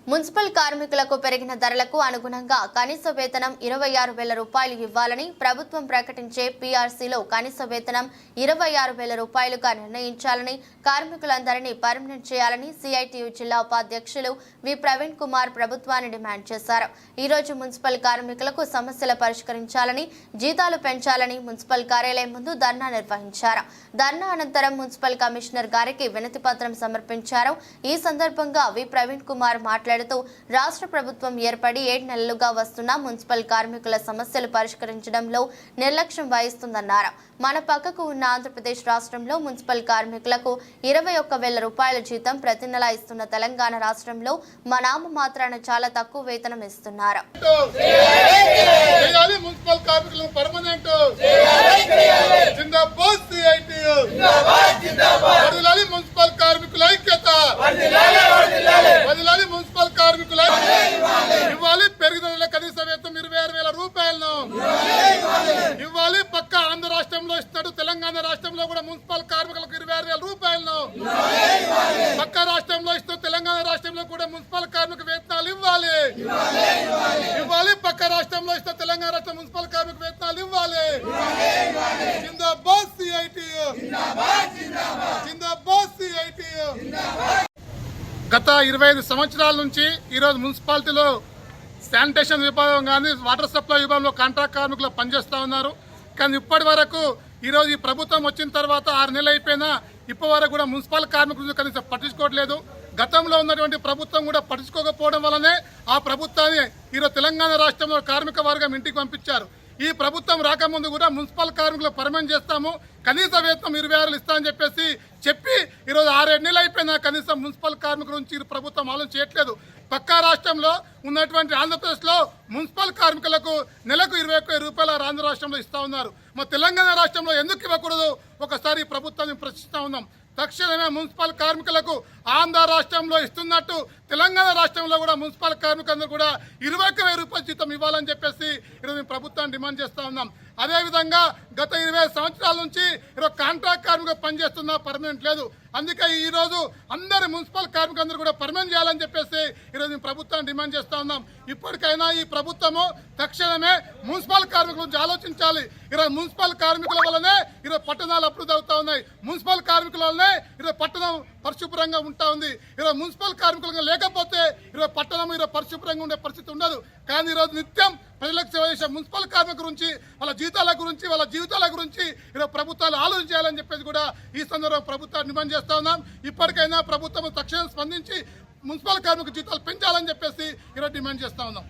Municipal కార్మికులకు పెరిగిన ధరలకు అనుగుణంగా కనీస వేతనం 26,000 రూపాయలు ఇవ్వాలని ప్రభుత్వం ప్రకటించే పీఆర్సీలో కనీస వేతనం 26,000 రూపాయలుగా నిర్ణయించాలని కార్మికులందరినీ పర్మనెంట్ చేయాలని సిఐటియు జిల్లా ఉపాధ్యక్షులు వి ప్రవీణ్ కుమార్ ప్రభుత్వాన్ని డిమాండ్ చేశారు. ఈ రోజు మున్సిపల్ కార్మికులకు సమస్యలు పరిష్కరించాలని, జీతాలు పెంచాలని మున్సిపల్ కార్యాలయం ముందు ధర్నా నిర్వహించారు. ధర్నా అనంతరం మున్సిపల్ కమిషనర్ గారికి వినతి పత్రం సమర్పించారు. ఈ సందర్భంగా వి ప్రవీణ్ కుమార్ మాట్లాడుతూ రాష్ట్ర ప్రభుత్వం ఏర్పడి 7 నెలలుగా వస్తున్న మున్సిపల్ కార్మికుల సమస్యలు పరిష్కరించడంలో నిర్లక్ష్యం వహిస్తుందన్నారు. మన పక్కకు ఉన్న ఆంధ్రప్రదేశ్ రాష్ట్రంలో మున్సిపల్ కార్మికులకు 21,000 రూపాయల జీతం ప్రతి నెల ఇస్తున్న తెలంగాణ రాష్ట్రంలో మా నామ మాత్రాన చాలా తక్కువ వేతనం ఇస్తున్నారు. ఇవ్వాలి పెరుగుదల కనీస వేతనం 26,000 రూపాయలను ఇవ్వాలి. పక్క ఆంధ్ర రాష్ట్రంలో ఇస్తాడు, తెలంగాణ రాష్ట్రంలో కూడా మున్సిపల్ కార్మికులకు 26,000 రూపాయలను పక్క రాష్ట్రంలో ఇస్తూ తెలంగాణ రాష్ట్రంలో కూడా మున్సిపల్ కార్మిక వేతనాలు ఇవ్వాలి. పక్క రాష్ట్రంలో ఇస్తూ తెలంగాణ రాష్ట్రం మున్సిపల్ కార్మిక వేతనాలు ఇవ్వాలి. జిందాబాద్ సిఐటియు, జిందాబాద్ సిఐటియు. గత 25 సంవత్సరాల నుంచి ఈరోజు మున్సిపాలిటీలో శానిటేషన్ విభాగం కానీ వాటర్ సప్లై విభాగంలో కాంట్రాక్ట్ కార్మికులు పనిచేస్తూ ఉన్నారు. కానీ ఇప్పటి వరకు ఈరోజు ఈ ప్రభుత్వం వచ్చిన తర్వాత 6 నెలలు అయిపోయినా ఇప్పటి వరకు కూడా మున్సిపల్ కార్మికులు కనీసం పట్టించుకోవట్లేదు. గతంలో ఉన్నటువంటి ప్రభుత్వం కూడా పట్టించుకోకపోవడం వల్లనే ఆ ప్రభుత్వాన్ని ఈరోజు తెలంగాణ రాష్ట్రంలో కార్మిక వర్గం ఇంటికి పంపించారు. ఈ ప్రభుత్వం రాకముందు కూడా మున్సిపల్ కార్మికులు పర్మనెంట్ చేస్తాము, కనీస వేతనం 26,000 ఇస్తామని చెప్పి ఈరోజు 6-7 నెలలు అయిపోయినా కనీసం మున్సిపల్ కార్మికుల నుంచి ప్రభుత్వం ఆలోచన చేయట్లేదు. పక్కా రాష్ట్రంలో ఉన్నటువంటి ఆంధ్రప్రదేశ్లో మున్సిపల్ కార్మికులకు నెలకు 21,000 రూపాయలు ఆంధ్ర రాష్ట్రంలో ఇస్తా ఉన్నారు. మా తెలంగాణ రాష్ట్రంలో ఎందుకు ఇవ్వకూడదు ఒకసారి ప్రభుత్వాన్ని ప్రశ్నిస్తూ ఉన్నాం. తక్షణమే మున్సిపల్ కార్మికులకు ఆంధ్ర రాష్ట్రంలో ఇస్తున్నట్టు తెలంగాణ రాష్ట్రంలో కూడా మున్సిపల్ కార్మికులందరూ కూడా 21,000 రూపాయల జీతం ఇవ్వాలని చెప్పేసి ఈరోజు మేము ప్రభుత్వాన్ని డిమాండ్ చేస్తూ ఉన్నాం. అదేవిధంగా గత 20 సంవత్సరాల నుంచి ఈరోజు కాంట్రాక్ట్ కార్మికులు పనిచేస్తున్నా పర్మనెంట్ లేదు. అందుకే ఈరోజు అందరి మున్సిపల్ కార్మికులందరూ కూడా పర్మనెంట్ చేయాలని చెప్పేసి ఈరోజు మేము ప్రభుత్వాన్ని డిమాండ్ చేస్తూ ఉన్నాం. ఇప్పటికైనా ఈ ప్రభుత్వము తక్షణమే మున్సిపల్ కార్మికుల గురించి ఆలోచించాలి. ఈరోజు మున్సిపల్ కార్మికుల వల్లనే ఈరోజు పట్టణాలు అభివృద్ధి అవుతా ఉన్నాయి. మున్సిపల్ కార్మికుల వల్లనే ఈరోజు పట్టణం పరిశుభ్రంగా ఉంటా ఉంది. ఈరోజు మున్సిపల్ కార్మికులు లేకపోతే ఈరోజు పట్టణం ఈరోజు పరిశుభ్రంగా ఉండే పరిస్థితి ఉండదు. కానీ ఈరోజు నిత్యం ప్రజలకు సేవ చేసే మున్సిపల్ కార్మికుల గురించి, వాళ్ళ జీతాల గురించి, వాళ్ళ జీవితాల గురించి ఈరోజు ప్రభుత్వాలు ఆలోచించాలని చెప్పేసి కూడా ఈ సందర్భంగా ప్రభుత్వాన్ని డిమాండ్ చేస్తా ఉన్నాం. ఇప్పటికైనా ప్రభుత్వం తక్షణం స్పందించి మున్సిపల్ కార్మిక జీతాలు పెంచాలని చెప్పేసి ఈరోజు డిమాండ్ చేస్తా ఉన్నాం.